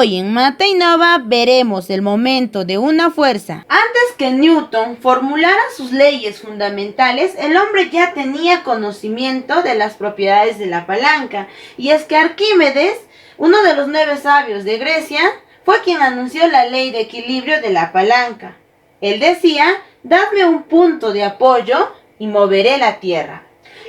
Hoy en Mata Innova veremos el momento de una fuerza. Antes que Newton formulara sus leyes fundamentales, el hombre ya tenía conocimiento de las propiedades de la palanca. Y es que Arquímedes, uno de los 9 sabios de Grecia, fue quien anunció la ley de equilibrio de la palanca. Él decía: dadme un punto de apoyo y moveré la tierra.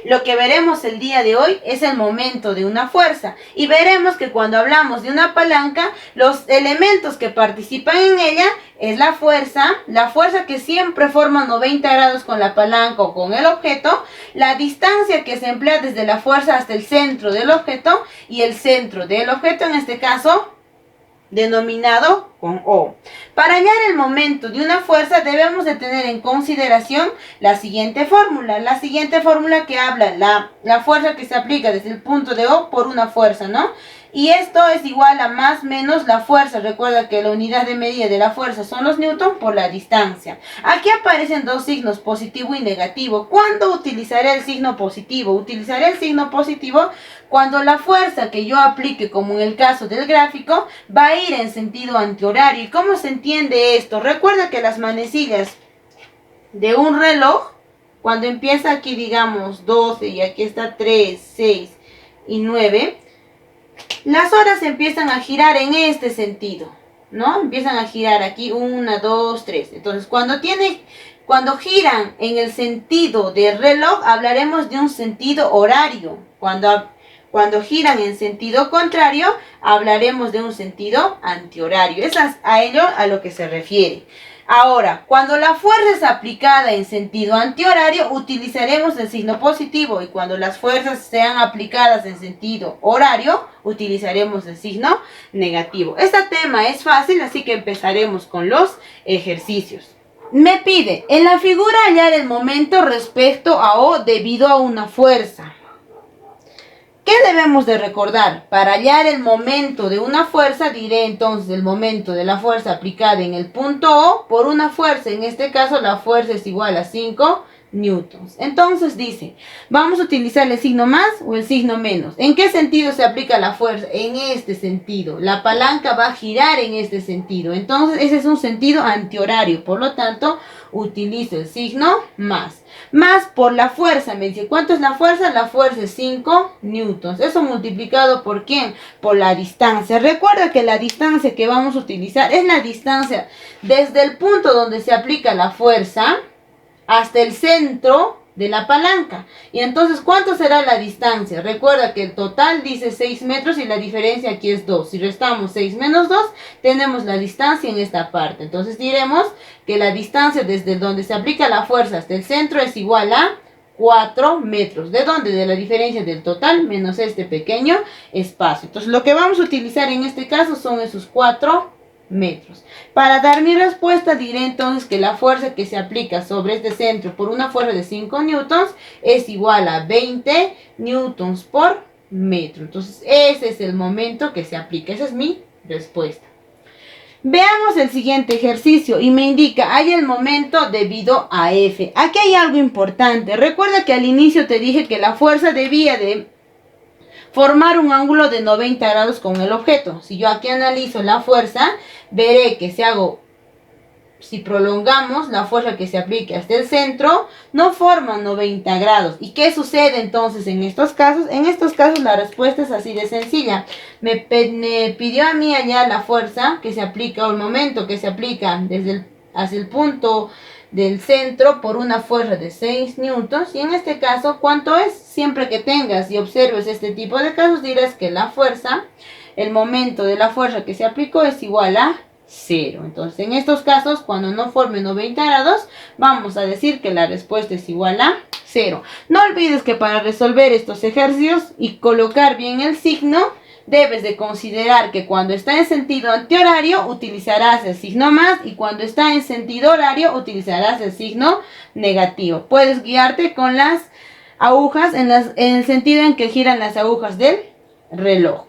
Lo que veremos el día de hoy es el momento de una fuerza, y veremos que cuando hablamos de una palanca, los elementos que participan en ella es la fuerza que siempre forma 90 grados con la palanca o con el objeto, la distancia que se emplea desde la fuerza hasta el centro del objeto, y el centro del objeto en este caso denominado con O. Para hallar el momento de una fuerza debemos de tener en consideración la siguiente fórmula. La siguiente fórmula que habla la fuerza que se aplica desde el punto de O por una fuerza, ¿no? Y esto es igual a más menos la fuerza. Recuerda que la unidad de medida de la fuerza son los newton por la distancia. Aquí aparecen dos signos, positivo y negativo. ¿Cuándo utilizaré el signo positivo? Utilizaré el signo positivo cuando la fuerza que yo aplique, como en el caso del gráfico, va a ir en sentido antihorario. ¿Y cómo se entiende esto? Recuerda que las manecillas de un reloj, cuando empieza aquí, digamos, 12 y aquí está 3, 6 y 9, las horas empiezan a girar en este sentido, ¿no? Empiezan a girar aquí 1, 2, 3. Entonces, cuando giran en el sentido del reloj, hablaremos de un sentido horario. Cuando giran en sentido contrario, hablaremos de un sentido antihorario. Es a lo que se refiere. Ahora, cuando la fuerza es aplicada en sentido antihorario, utilizaremos el signo positivo, y cuando las fuerzas sean aplicadas en sentido horario, utilizaremos el signo negativo. Este tema es fácil, así que empezaremos con los ejercicios. Me pide en la figura hallar el momento respecto a O debido a una fuerza. ¿Qué debemos de recordar? Para hallar el momento de una fuerza, diré entonces el momento de la fuerza aplicada en el punto O por una fuerza. En este caso la fuerza es igual a 5 newtons. Entonces dice, vamos a utilizar el signo más o el signo menos. ¿En qué sentido se aplica la fuerza? En este sentido. La palanca va a girar en este sentido. Entonces ese es un sentido antihorario. Por lo tanto, utilizo el signo más. Más por la fuerza. Me dice, ¿cuánto es la fuerza? La fuerza es 5 newtons. Eso multiplicado por ¿quién? Por la distancia. Recuerda que la distancia que vamos a utilizar es la distancia desde el punto donde se aplica la fuerza hasta el centro de la palanca. Y entonces, ¿cuánto será la distancia? Recuerda que el total dice 6 metros y la diferencia aquí es 2. Si restamos 6 menos 2, tenemos la distancia en esta parte. Entonces diremos que la distancia desde donde se aplica la fuerza hasta el centro es igual a 4 metros. ¿De dónde? De la diferencia del total menos este pequeño espacio. Entonces lo que vamos a utilizar en este caso son esos 4 metros. Para dar mi respuesta diré entonces que la fuerza que se aplica sobre este centro por una fuerza de 5 newtons es igual a 20 newtons por metro. Entonces ese es el momento que se aplica. Esa es mi respuesta. Veamos el siguiente ejercicio y me indica, hay el momento debido a F. Aquí hay algo importante. Recuerda que al inicio te dije que la fuerza debía de formar un ángulo de 90 grados con el objeto. Si yo aquí analizo la fuerza, veré que si prolongamos la fuerza que se aplique hasta el centro, no forma 90 grados. ¿Y qué sucede entonces en estos casos? En estos casos la respuesta es así de sencilla. Me pidió a mí hallar la fuerza que se aplica, o el momento que se aplica hacia el punto del centro por una fuerza de 6 newtons. Y en este caso, ¿cuánto es? Siempre que tengas y observes este tipo de casos, dirás que la fuerza, el momento de la fuerza que se aplicó es igual a 0. Entonces, en estos casos, cuando no forme 90 grados, vamos a decir que la respuesta es igual a 0. No olvides que para resolver estos ejercicios y colocar bien el signo, debes de considerar que cuando está en sentido antihorario utilizarás el signo más, y cuando está en sentido horario utilizarás el signo negativo. Puedes guiarte con las agujas en el sentido en que giran las agujas del reloj.